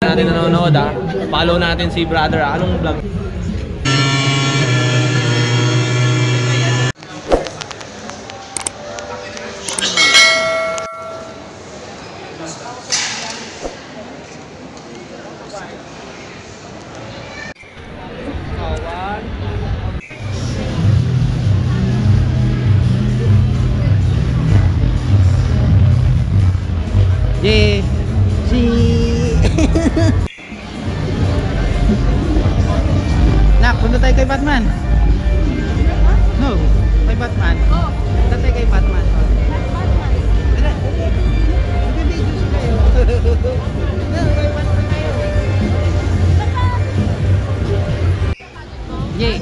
Natin nanonood follow natin si brother anong vlog? Yeah. Nak, punta tayo kay Batman. No, kay Batman. Punta tayo kay Batman. Tara. Mag-video sila yun. No, kay Batman tayo. Yeah.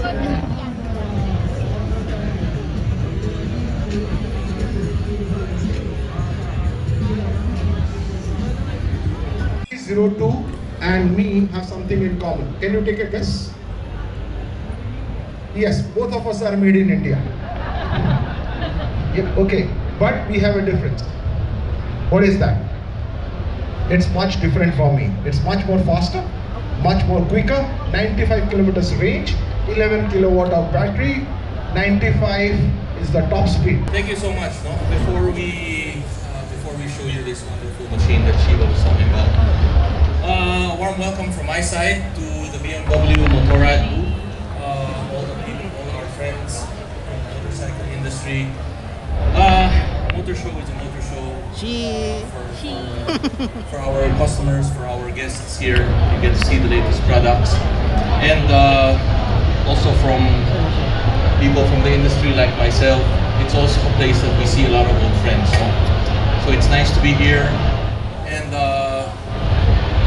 C02 and me have something in common. Can you take a guess? Yes, both of us are made in India. Yeah, okay, but we have a difference. What is that? It's much different for me. It's much more faster, much more quicker, 95 kilometers range, 11 kilowatt of battery, 95 is the top speed. Thank you so much. No? Before we show you this wonderful machine that Shiva was talking about, warm welcome from my side to the BMW Motorrad booth. All the people, all our friends from the motorcycle industry. Motor show is a motor show for our customers, for our guests here. You get to see the latest products, and also from people from the industry like myself. It's also a place that we see a lot of old friends. So it's nice to be here, and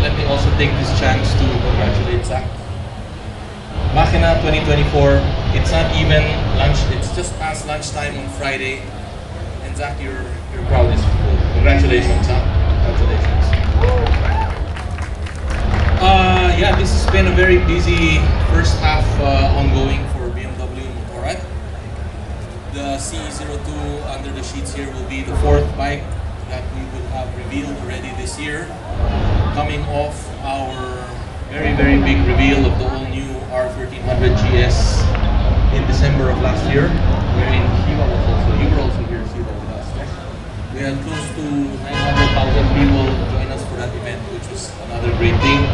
let me also take this chance to congratulate Zach. Machina 2024, it's not even lunch, it's just past lunchtime on Friday. And Zach, your crowd is full. Congratulations, Zach. Congratulations. Yeah, this has been a very busy first half ongoing for BMW Motorrad. The CE02 under the sheets here will be the fourth bike that we will have revealed already this year. Coming off our very, very big reveal of the all-new R1300 GS in December of last year, wherein Shiva was also, you were also here, Shiva, with us. Yes? We had close to 900,000 people join us for that event, which was another great thing.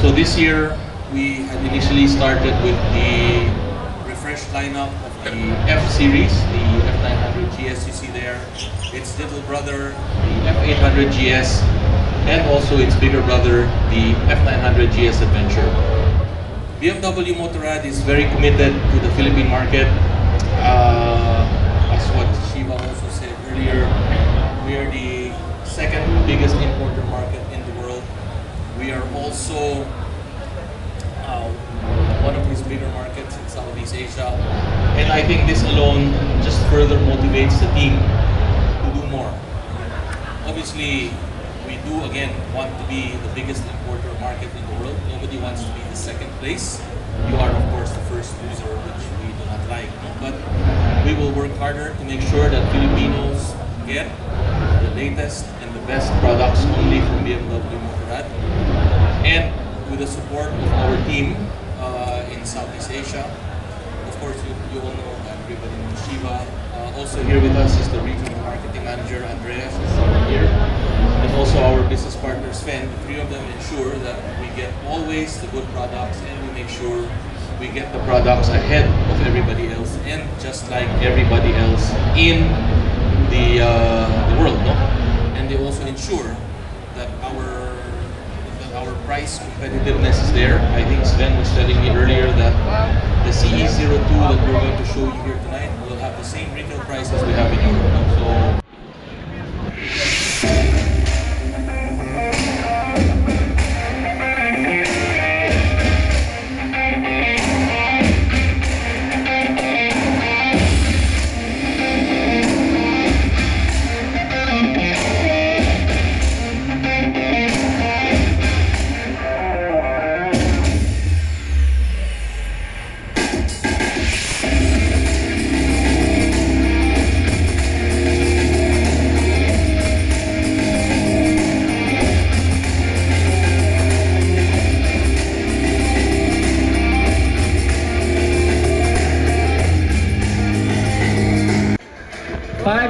So this year, we had initially started with the refreshed lineup of the F-Series, the F900 GS you see there, its little brother, the F800 GS, and also its bigger brother, the F900 GS Adventure. BMW Motorrad is very committed to the Philippine market. As what Shiva also said earlier, we are the second biggest importer market in the world. We are also one of his bigger markets in Southeast Asia. And I think this alone just further motivates the team to do more. Obviously, we do again want to be the biggest importer market in the world. Nobody wants to be the second place. You are of course the first loser, which we do not like. But we will work harder to make sure that Filipinos get the latest and the best products only from BMW Motorrad. And with the support of our team in Southeast Asia, of course you all know, everybody knows Shiva. Also here with us is the regional marketing manager Andreas, is here. And also our business partner Sven. The three of them ensure that we get always the good products, and we make sure we get the products ahead of everybody else, and just like everybody else in the world, no? And they also ensure that our price competitiveness is there. I think Sven was telling me earlier that the CE02 that we're going to show you here tonight will have the same retail price as we have in Europe. So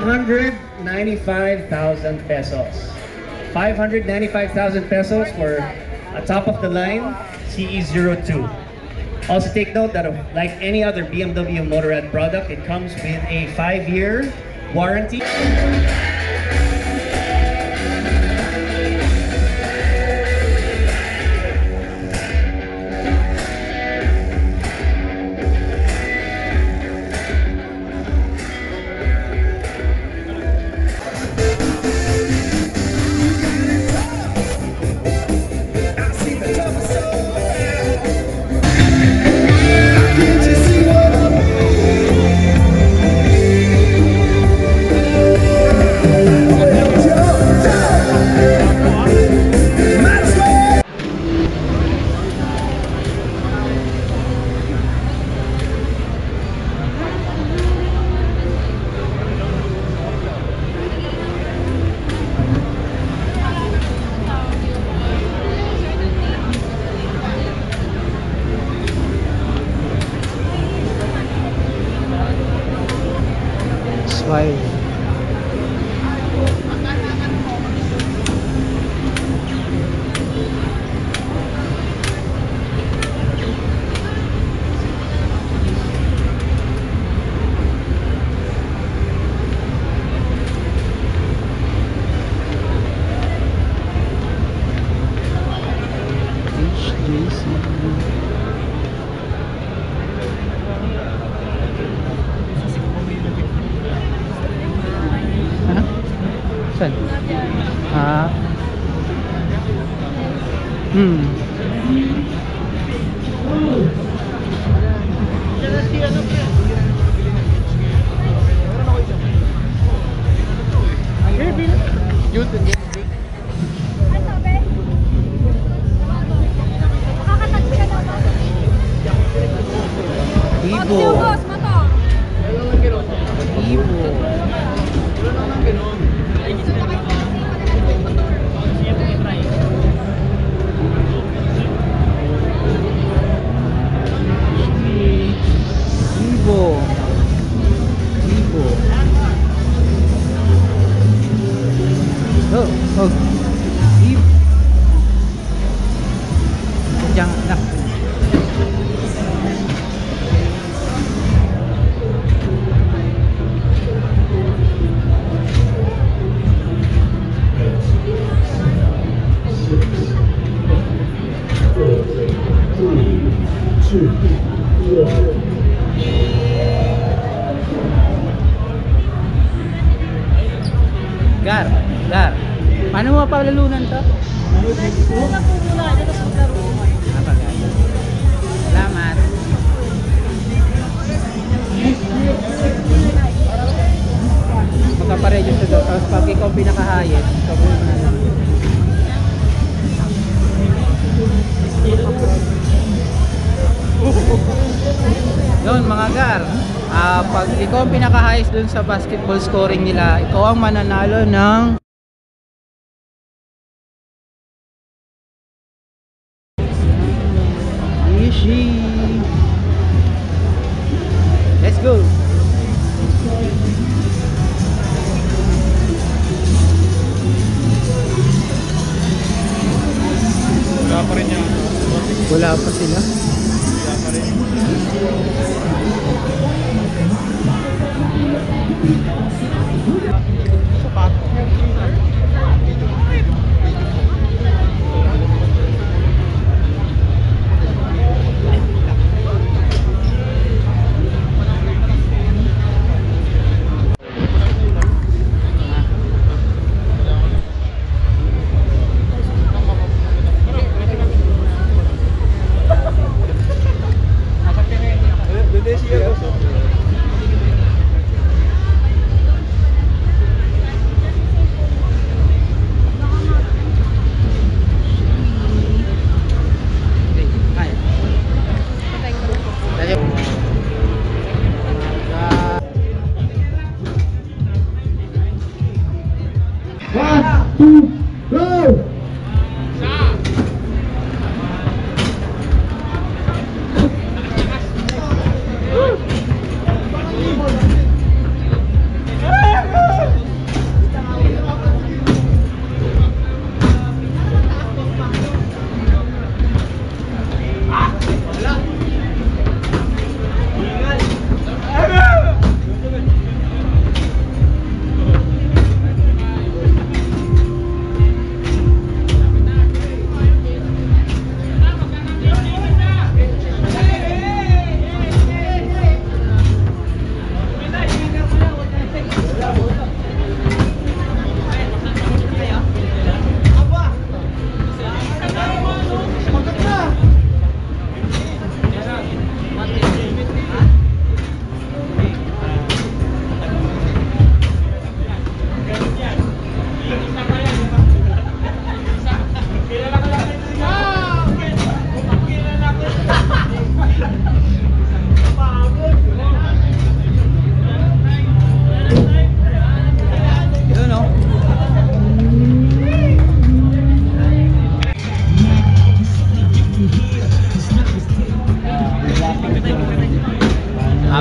595,000 pesos. 595,000 pesos for a top of the line CE02. Also take note that like any other BMW Motorrad product, it comes with a 5-year warranty. Why? Saan? Ah. Ibo. Ibo. Oh. Jangan nak. Gar. Paano mo palalunan to? Salamat. Magkaparegister daw. Tapos pag ikaw pinakahayet, sabihin mo na lang. Yun mga gar, pag ikaw ang pinaka-highest dun sa basketball scoring nila, ikaw ang mananalo ng Ishi. Let's go. Wala pa rin yan. Wala pa sila. Wala pa rin.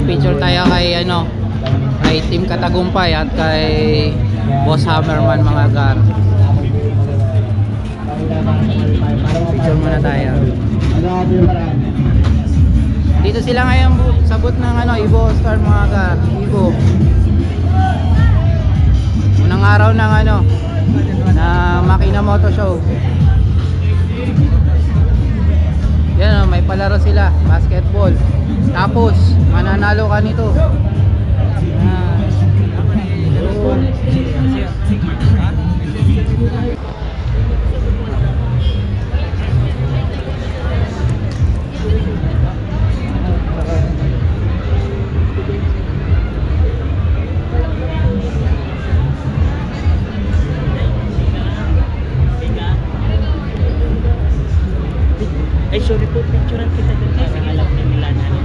Picture tayo kay kay Team Katagumpay at kay Boss Hammerman mga gar. Picture muna tayo. Dito sila ngayon sa booth ng Evo Star mga gar. Evo. Unang araw ng na Makina Moto Show. Yan may palaro sila, basketball. Tapos mananalo ka nito. Ay, sorry po, picturean kita dun para alam na nila na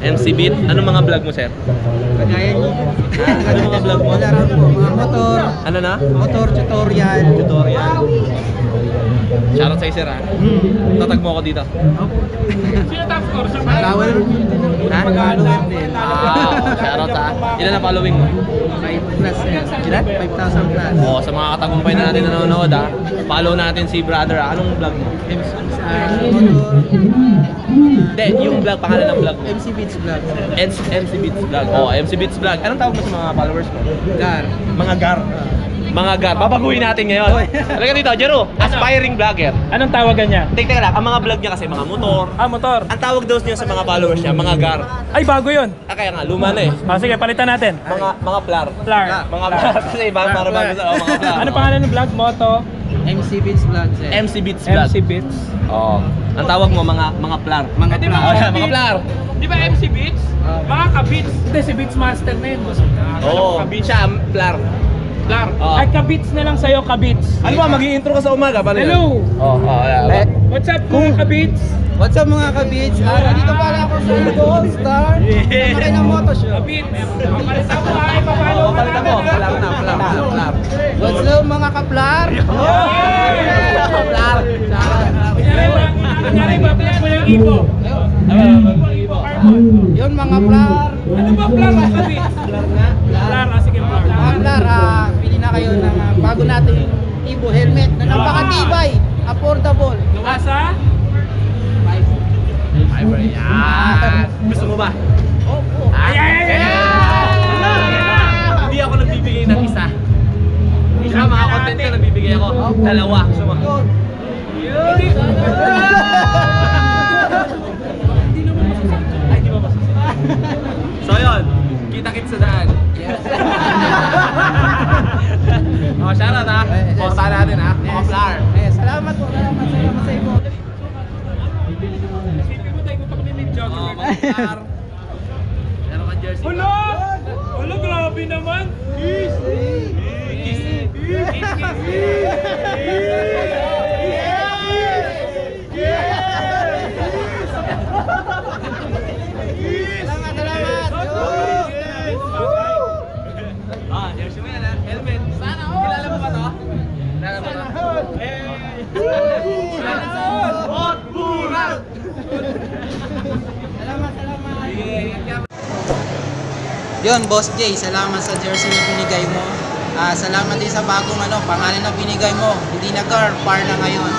MC Beat. Anong mga vlog mo, sir? Kagaya niyo. Ano mga vlog mo? Wala rin po, mga motor, Ano na? motor tutorial. Tutorial. Shoutout sa'yo, sir, ha? Tatag mo ako dito. Tawal. Ha? Follower din. Shoutout, ha? Ilan na following mo? 5 plus yan. Ilan? 5,000 plus. Oo, sa mga katagumpay na natin nanonood, ha? Follow natin si brother, ha? Anong vlog mo? Motor. Hindi, yung vlog, pangalan ng vlog mo. MC Beats Vlog. MC Beats Vlog. Oo, MC Beats Vlog. Anong tawag mo sa mga followers mo? Gar. Mga gar. Mga gar. Babaguhin natin ngayon. Halika dito, Jero. Aspiring vlogger. Anong tawagan niya? Teka lang, ang mga vlog niya kasi mga motor. Motor. Ang tawag daw niya sa mga followers niya, mga gar. Ay, bago yun. Kaya nga, luma na eh. Sige, palitan natin. Mga plar. Plar. Mga plar. Kasi para bago sa mga plar. Ano pangalan ng vlog? Moto? MC Beats Vlog, sir. MC Beats Vlog. MC Beats. Oo. Ang tawag mo, mga plar. Mga di ba, plar. Oh, yeah, mga plar. Di ba MC Beats? Mga ka-Beats. Hindi, si Beats Master na yun. Oo. Siya, plar. Plar. Oo. Ay, ka-Beats na lang sa'yo, ka-Beats. Ano ba, mag-i-intro ka sa umaga? Paano yan? Hello! Oo, yeah. What's up, mga ka-Beats? What's up mga ka-beats? Dito pala ako sa Gold Star. Sama kayo ng Moto Show. Ka-Beats. Palitan mo ay, papalo Oo, palitan mo. Plar na, plar. What's up mga kaplar? Plar. Kunyari ba, plan mo yung ibo? Yun mga plar. Ano ba plan mga ka-Beats? Plar, sige, plar. Mga plar, pili na kayo ng bago nating Ibo helmet na napakatibay, affordable. Gawa sa? Yan. Gusto mo ba? Opo. Ay! Hindi ako nagbibigay ng isa. Sa mga content ko, nagbibigay ako. Dalawa. Gusto mo? Hindi. Ay, di ba masasaya? So yun, kita-kits sa daan. Shoutout ha. Posta natin ha. Mga flower. Salamat po, salamat sa iyo. Isipin mo tayo kung pag-minute jogger. Mga flower. Meron ka jersey. Hulo! Hulo, grabe naman! Kiss! Kiss! Kiss! Jersey mo yan ha. Helmet. Sana all. Kilala mo ba to? Kilala mo to? Sana all. Hot Burak! Salamat. Yun, Boss Jay, salamat sa jersey na binigay mo. Salamat din sa bagong pangalan na binigay mo. Hindi na car, par na ngayon.